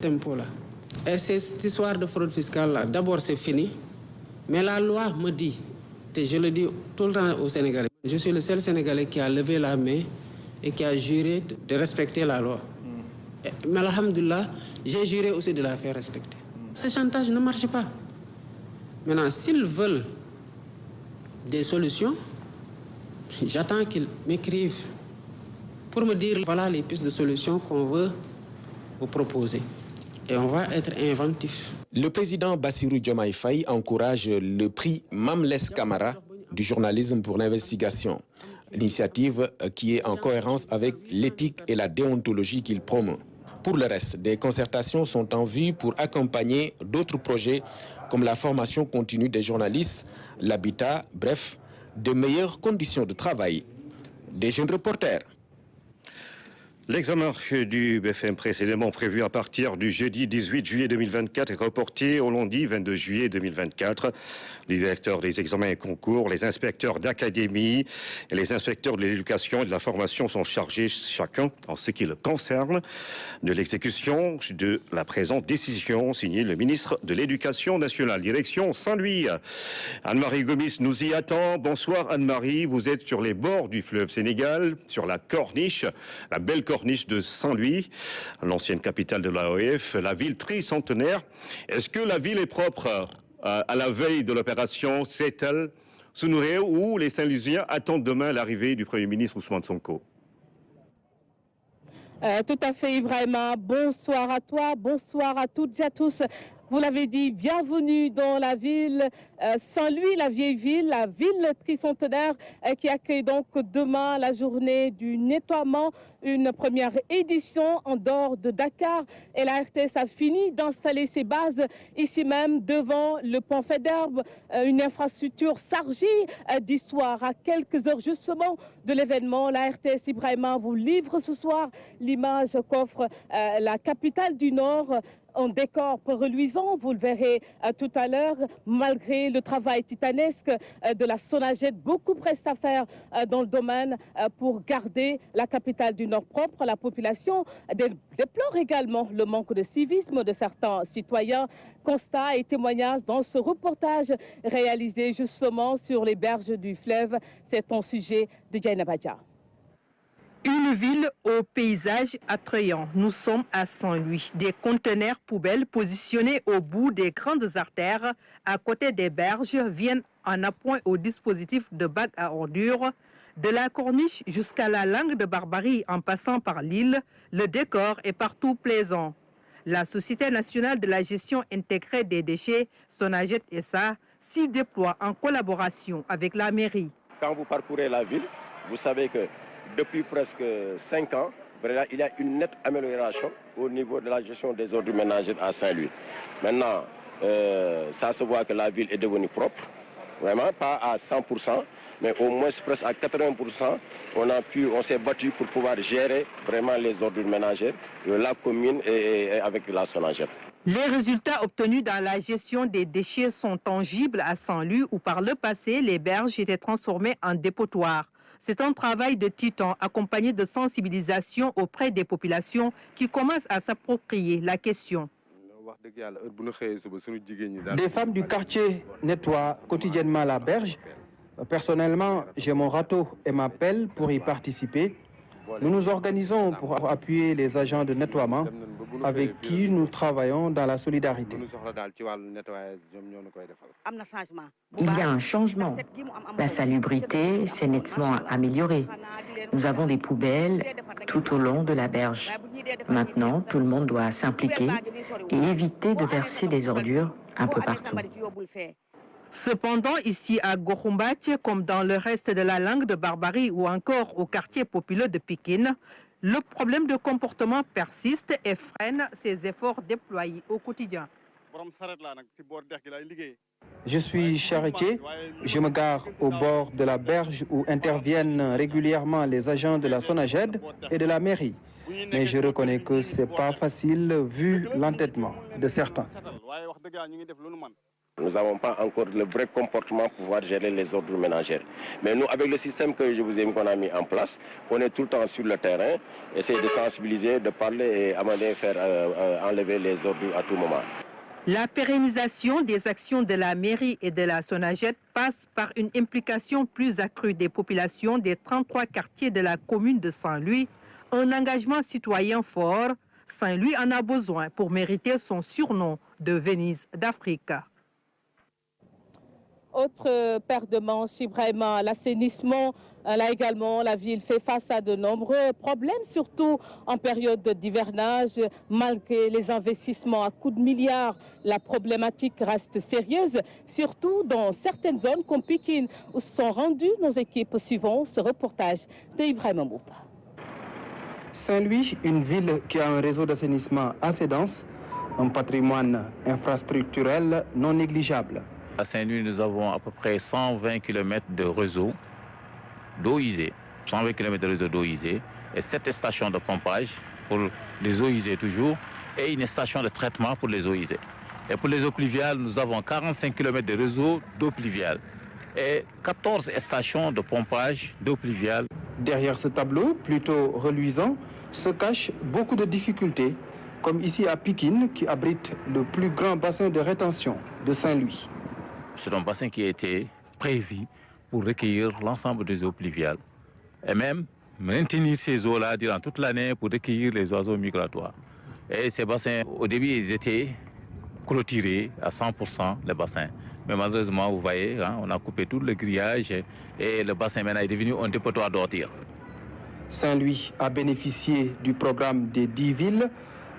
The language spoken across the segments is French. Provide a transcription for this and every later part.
Tempo-là. Et cette histoire de fraude fiscale-là, d'abord c'est fini, mais la loi me dit, et je le dis tout le temps aux Sénégalais, je suis le seul Sénégalais qui a levé la main et qui a juré de respecter la loi. Mais alhamdoulilah, j'ai juré aussi de la faire respecter. Ce chantage ne marche pas. Maintenant, s'ils veulent des solutions, j'attends qu'ils m'écrivent pour me dire voilà les pistes de solutions qu'on veut vous proposer. Et on va être inventif. Le président Bassirou Diomaye Faye encourage le prix Mamles Camara du journalisme pour l'investigation. L'initiative qui est en cohérence avec l'éthique et la déontologie qu'il promeut. Pour le reste, des concertations sont en vue pour accompagner d'autres projets comme la formation continue des journalistes, l'habitat, bref, de meilleures conditions de travail des jeunes reporters. L'examen du BFM précédemment prévu à partir du jeudi 18 juillet 2024 est reporté au lundi 22 juillet 2024. Les directeurs des examens et concours, les inspecteurs d'académie et les inspecteurs de l'éducation et de la formation sont chargés chacun, en ce qui le concerne, de l'exécution de la présente décision signée le ministre de l'Éducation nationale. Direction Saint-Louis. Anne-Marie Gomis nous y attend. Bonsoir Anne-Marie, vous êtes sur les bords du fleuve Sénégal, sur la corniche, la belle corniche de Saint-Louis, l'ancienne capitale de l'AOF, la ville tricentenaire. Est-ce que la ville est propre à la veille de l'opération Setal Sounouré où les Saint-Louisiens attendent demain l'arrivée du Premier ministre Ousmane Sonko? Tout à fait Ibrahima, bonsoir à toi, bonsoir à toutes et à tous. Vous l'avez dit, bienvenue dans la ville Saint-Louis, la vieille ville, la ville tricentenaire qui accueille donc demain la journée du nettoiement, une première édition en dehors de Dakar. Et la RTS a fini d'installer ses bases ici même devant le pont Faidherbe, une infrastructure chargée d'histoire. À quelques heures justement de l'événement, la RTS Ibrahima vous livre ce soir l'image qu'offre la capitale du Nord. En décor reluisant, vous le verrez tout à l'heure, malgré le travail titanesque de la Sonaged, beaucoup reste à faire dans le domaine pour garder la capitale du Nord propre. La population déplore également le manque de civisme de certains citoyens. Constats et témoignages dans ce reportage réalisé justement sur les berges du fleuve. C'est un sujet de Diana Badja. Une ville au paysage attrayant. Nous sommes à Saint-Louis. Des conteneurs poubelles positionnés au bout des grandes artères à côté des berges viennent en appoint au dispositif de bacs à ordures. De la corniche jusqu'à la langue de Barbarie en passant par l'île, le décor est partout plaisant. La Société nationale de la gestion intégrée des déchets, Sonaged SA, s'y déploie en collaboration avec la mairie. Quand vous parcourez la ville, vous savez que depuis presque 5 ans, il y a une nette amélioration au niveau de la gestion des ordures ménagères à Saint-Louis. Maintenant, ça se voit que la ville est devenue propre, vraiment pas à 100%, mais au moins presque à 80%. On s'est battu pour pouvoir gérer vraiment les ordures ménagères, la commune et avec la Sonaged. Les résultats obtenus dans la gestion des déchets sont tangibles à Saint-Louis où par le passé, les berges étaient transformées en dépotoirs. C'est un travail de titan accompagné de sensibilisation auprès des populations qui commencent à s'approprier la question. Des femmes du quartier nettoient quotidiennement la berge. Personnellement, j'ai mon râteau et ma pelle pour y participer. Nous nous organisons pour appuyer les agents de nettoiement avec qui nous travaillons dans la solidarité. Il y a un changement. La salubrité s'est nettement améliorée. Nous avons des poubelles tout au long de la berge. Maintenant, tout le monde doit s'impliquer et éviter de verser des ordures un peu partout. Cependant, ici à Gorumbach, comme dans le reste de la langue de Barbarie ou encore au quartier populaire de Pikine, le problème de comportement persiste et freine ces efforts déployés au quotidien. Je suis charretier, je me gare au bord de la berge où interviennent régulièrement les agents de la Sonaged et de la mairie. Mais je reconnais que ce n'est pas facile vu l'entêtement de certains. Nous n'avons pas encore le vrai comportement pour pouvoir gérer les ordures ménagères. Mais nous, avec le système que je vous ai mis, qu'on a mis en place, on est tout le temps sur le terrain, essayer de sensibiliser, de parler et amener faire enlever les ordures à tout moment. La pérennisation des actions de la mairie et de la SONAGED passe par une implication plus accrue des populations des 33 quartiers de la commune de Saint-Louis, un engagement citoyen fort. Saint-Louis en a besoin pour mériter son surnom de Venise d'Afrique. Autre paire de manches, Ibrahima, l'assainissement, là également, la ville fait face à de nombreux problèmes, surtout en période d'hivernage. Malgré les investissements à coups de milliards, la problématique reste sérieuse, surtout dans certaines zones comme Pikine, où se sont rendues nos équipes suivant ce reportage d'Ibrahima Mboupa. Saint-Louis, une ville qui a un réseau d'assainissement assez dense, un patrimoine infrastructurel non négligeable. À Saint-Louis, nous avons à peu près 120 km de réseau d'eau usée, 120 km de réseau d'eau usée et 7 stations de pompage pour les eaux usées toujours et une station de traitement pour les eaux usées. Et pour les eaux pluviales, nous avons 45 km de réseau d'eau pluviale et 14 stations de pompage d'eau pluviale. Derrière ce tableau, plutôt reluisant, se cachent beaucoup de difficultés, comme ici à Pikine, qui abrite le plus grand bassin de rétention de Saint-Louis. C'est un bassin qui a été prévu pour recueillir l'ensemble des eaux pluviales et même maintenir ces eaux-là durant toute l'année pour recueillir les oiseaux migratoires. Et ces bassins, au début, ils étaient clôturés à 100% le bassin. Mais malheureusement, vous voyez, on a coupé tout le grillage et le bassin maintenant est devenu un dépotoir d'ordures. Saint-Louis a bénéficié du programme des 10 villes,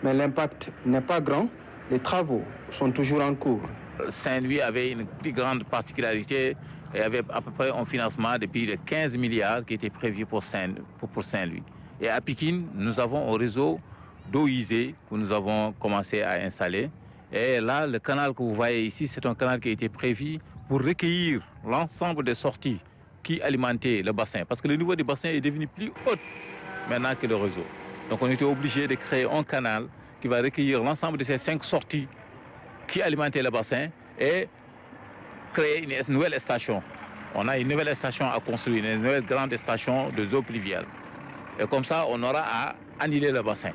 mais l'impact n'est pas grand. Les travaux sont toujours en cours. Saint-Louis avait une plus grande particularité et avait à peu près un financement de plus de 15 milliards qui était prévu pour Saint-Louis. Et à Pikine, nous avons un réseau d'eau usée que nous avons commencé à installer. Et là, le canal que vous voyez ici, c'est un canal qui a été prévu pour recueillir l'ensemble des sorties qui alimentaient le bassin. Parce que le niveau du bassin est devenu plus haut maintenant que le réseau. Donc on était obligé de créer un canal qui va recueillir l'ensemble de ces 5 sorties qui alimentaient le bassin et créer une nouvelle station. On a une nouvelle station à construire, une nouvelle grande station de eaux pluviales. Et comme ça, on aura à annuler le bassin.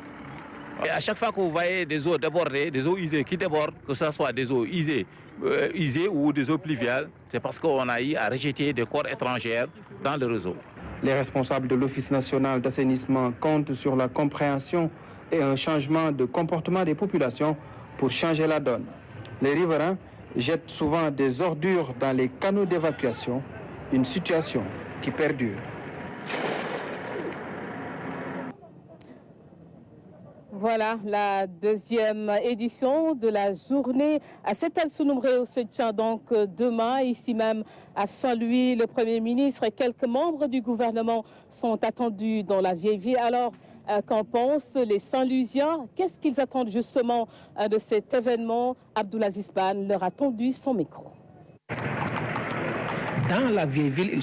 Et à chaque fois que vous voyez des eaux débordées, des eaux usées qui débordent, que ce soit des eaux usées ou des eaux pluviales, c'est parce qu'on a eu à rejeter des corps étrangers dans le réseau. Les responsables de l'Office national d'assainissement comptent sur la compréhension et un changement de comportement des populations pour changer la donne. Les riverains jettent souvent des ordures dans les canaux d'évacuation, une situation qui perdure. Voilà la deuxième édition de la journée à Setal Sounoumré se tient donc demain, ici même à Saint-Louis. Le Premier ministre et quelques membres du gouvernement sont attendus dans la vieille ville. Alors, qu'en pensent les Saint-Louisiens? Qu'est-ce qu'ils attendent justement de cet événement? Abdoulaziz Ban leur a tendu son micro. Dans la vieille ville, ils sont